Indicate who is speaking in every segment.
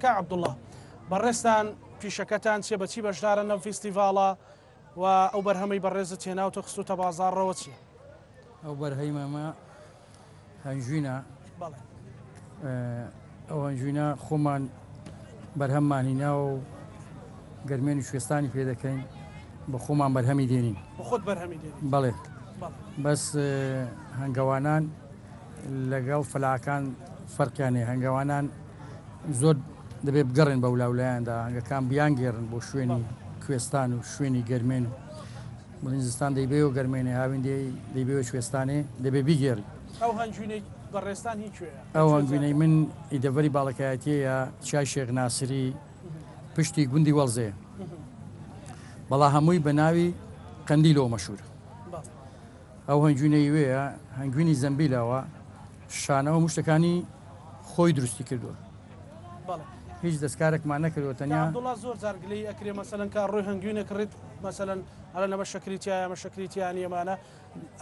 Speaker 1: کە عەبدوڵڵا بەڕێستان پیشەکەتان چێ بەچی بەشدارە نەو فیستیڤاڵە و ئەو بەرهەمەی بەڕێزت هێناوتە خستوتە بازاڕەوە چییە؟
Speaker 2: ئەو بەرهەمەمە هەنجوینە ئەو هەنجوینە خۆمان بەرهەممانینا و گەرمێن و شوێستانی پێ دەکەین بە خۆمان بەرهەمی دێنین
Speaker 1: خۆت بەرهەمی دێنین
Speaker 2: بەڵێ بەس هەنگەوانان لەگەڵ فەلاکان فەرقیانێ هەنگەوانان زۆر دەبێت بگەڕێن بە ولاولایاندا هەنگەکان بیان گێڕن بۆ شوێنی کوێستان و شوێنی گەرمێن و بڵنجستان دەیبێ و گەرمێنێ هاوین دەیبێ شوێستانێ دەبێ بیگێڕی
Speaker 1: ئەو هەنجوینەی بەڕێستان هیچ
Speaker 2: ئەو هەنگوینەی من ئیدەڤەری باڵەکایەتیەیە چای شێخ ناسری پشتی گوندی وەڵزەیە بەڵا هەمووی بە ناوی قەندیلەوە مەشهورە ئەو هەنجوینەی وەیە هەنگوینی زەمبیلەوە شانەوە مشتەکانی خۆی دروستی کردووە هیچ دەستکارێکمان نەکردوە تەنیا
Speaker 1: عەبدوڵڵا زۆر جارگلەی ئەکرێ مەسەلەن کە ڕۆی هەنگوینە کڕیت مەسەلەن هەڵە نەمە شەکریتیایە ئەمە شەکریتیانی ئەمانە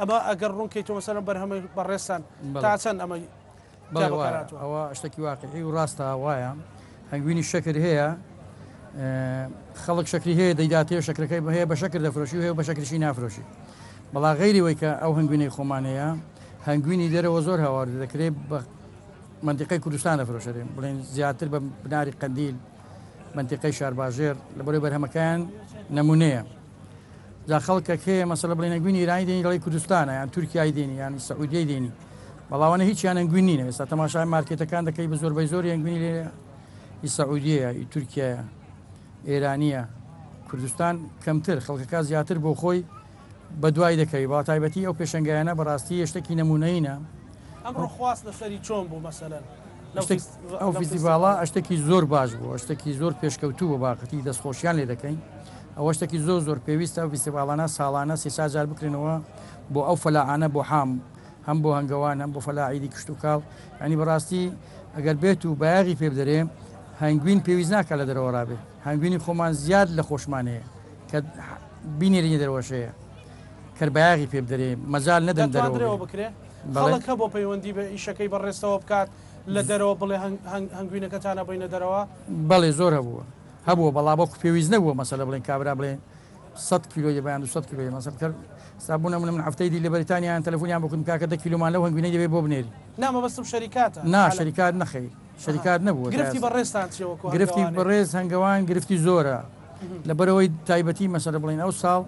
Speaker 1: ئەمە ئەگەر ڕوونکەیتەوە مەسەلەن بەرهەمەی بەڕێستان تا چەند ئەمەی
Speaker 2: ئەوە شتێکی واقعی و ڕاستە وایە هەنگوینی شەکر هەیە خەڵک شەکری هەیە دەیداتێ شەکرەکەی هەیە بە شەکر دەفرۆشی و هەیە بە شەکرشی نافرۆشی بەڵا غەیری وەی کە ئەو هەنگوینەی خۆمانەیە هەنگوینی دەرەوە زۆر هاوارد دەکرێت بە منتیقەی کوردستان دەفرۆشێن بڵێن زیاتر بە بناری قەندیل منتیقەی شارباژێر لە بەرەوەی بەرهەمەکان نمونەیە جا خەڵکێک هەیە مەسەلە بڵێن هەنگوینی ئیرانی دێنی لەڵی کوردستانە یان تورکیای دێنی یان سەعودیای دێنی بەڵاوانە هیچیان هەنگوین نینە ئێستا تەماشای مارکێتەکان دەکەی بە زۆربەی زۆری هەنگوینی لێ سەعودیەیە تورکیایە ئێرانیە کوردستان کەمتر خەڵکەکە زیاتر بۆ خۆی بە دوای دەکەی با تایبەتی ئەو پێشەنگایانە بەڕاستی شتێکی نمونەینە
Speaker 1: ئەمڕۆ خواست لەسەری چۆن بوو مەسەلەن
Speaker 2: ئەو فیستیڤاڵە شتێکی زۆر باش بوو شتێکی زۆر پێشکەوتوو بە باقەتی دەستخۆشیان لێ دەکەین ئەوە شتێکی زۆر پێویستە ئەو فیستیڤاڵانە ساڵانە سێ جار بکرێنەوە بۆ ئەو فەلاعانە بۆ هەم بۆ هەنگەوان هەم بۆ فەلاعیدی کشت و کاڵ ینی بەڕاستی ئەگەر بێت و بایاغی پێ بدەرێ هەنگوین پێویست ناکە لە دەرەوە ڕابێ هەنگوینی خۆمان زیاد لە خۆشمانەیە کە بینێری دەرەوەشەیە کەربایاغی پێ بدەرێ مەجال نەدەن دەرەوە
Speaker 1: بکرێ خەڵکە بۆ پەیوەندی بە ئیشەکەی بەڕێستەوە بکات لە دەرەوە بڵێ هەنگوینەکەتانە بینە دەرەوە
Speaker 2: بەڵێ زۆر هەبووە بەڵا بەڵکو پێویست نەبووە مەسەلە بڵێن کابرا بڵێن 100 کیلۆیە بەیان 200 کیلۆیە مەسەل کرد سابوونە من هەفتەی دی لە بەریتانیان تەلەفۆنیان بکن کاکە 10 کیلۆمان لەو هەنگوینەی دەبێت بۆ بنێری
Speaker 1: نامە بەستم شەریکاتە
Speaker 2: نا شەریکات نەخەی شەریکات نەبووە
Speaker 1: گرفتی بەڕێستان چێوە
Speaker 2: گرفتی بەڕێز هەنگەوان گرفتی زۆرە لەبەرەوەی تایبەتی مەسەلە بڵێن ئەو ساڵ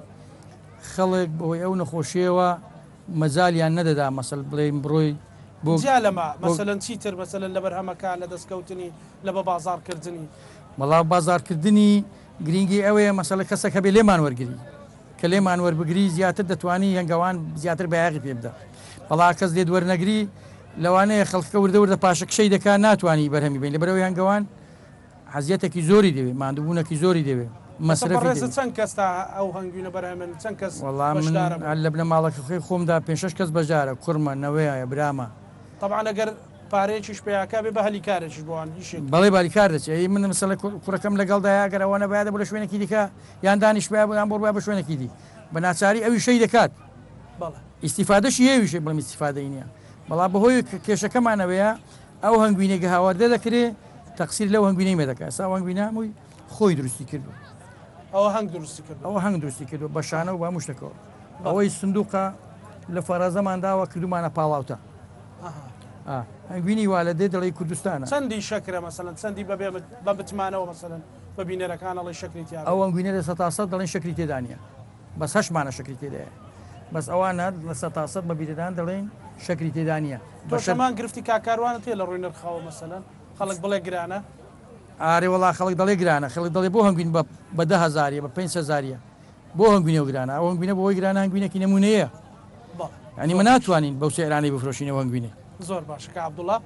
Speaker 2: خەڵک بەهۆی ئەو نەخۆشیەوە مەجالیان نەدەدا مەسەل بڵێن بڕۆی
Speaker 1: بۆ لەما مەسەلەن چیتر مەسەلەن لە بەرهەمەکان لە دەستکەوتنی لە بە بازارکردنی
Speaker 2: بەڵاو بازارکردنی گرنگی ئەوەیە مەسەلە کەسەکە بێ لێمان وەرگری کە لێمان وەربگری زیاتر دەتوانی هەنگەوان زیاتر بەیاغی پێ بدە بەڵا کەس لێت وەرنەگری لەوانەیە خەڵکەکە وردە پاشە کشەی دەکات ناتوانانی بەرهەمی بین لە بەرەوەی هەنگەوان حەزیەتێکی زۆری دەوێت ماندووبوونەکی زۆری دەوێت
Speaker 1: مەسرەفی چەند کەس تا ئەو هەنگوینە بەرهەمن چەند کەس
Speaker 2: لە بنە ماڵەکەی خۆمدا 5-6 کەس بەجارە کوڕمە نەوەیە برامە
Speaker 1: طبعا ئەگەر پارەیەکیش پێیاکە بێ بە هەلیکارێکیش بۆوان
Speaker 2: بەڵێ باریکار دەچێت من مەسەلە کوڕەکەم لەگەڵدایە گەرەوەنە باید بۆ لە شوێنێکی دیکە یان دانیش بە یان بۆ بە شوێنێکی دی بە ناچاری ئەوی شەی دەکات ئیسیفادەشی هێویشێ بڵم ئیسیفادەی نییە بەڵام بەهۆی کێشەکەمانەوەیە ئەو هەنگوینێکە هاواردە دەکرێت تەقسیر لەو هەنگوینەی مەدەکات سا هەنگوینە مووی خۆی دروستی کردو
Speaker 1: ئەوە هەنگ دروستی کرد
Speaker 2: ئەوە هەنگ دروستی کردو بە شانە و بە مشتەکەەوە ئەوەی سندوقە لە فەرەزەمانداوە کردومانە پاڵاوتە هەنگوینی وا لە دێ دەڵی کوردستانە
Speaker 1: چەندی شەکرە مەسەلەن چەندی بە بتمانەوە مەسەلەن بە بینەرەکانەڵی شەکریتی
Speaker 2: ئەو هەنگوینە لە 100 دەڵێن شەکری تێدانە بەس 8مانە شەکری تێدایە بەس ئەوانە لە 100 بە بیردان دەڵێن شەکری تێدانە
Speaker 1: تۆشەمان گرفتی کاکاروانە تێ لە ڕووی نرخەوە مەسەلەن خەڵک بڵێ گرانە
Speaker 2: ئارێ وڵا خەڵک دەڵێ گرانە خەڵک دەڵێ بۆ هەنگوین بە 10,000 بە 5,000 بۆ هەنگوینە و گرانە ئەو هەنگوینە بۆی گرانە هەنگوینێکی نمونەیە ینی من ناتوانین بەو سێرانی بفرۆشینەوە هەنگوینێ
Speaker 1: زۆر باشە کە عەبدوڵڵا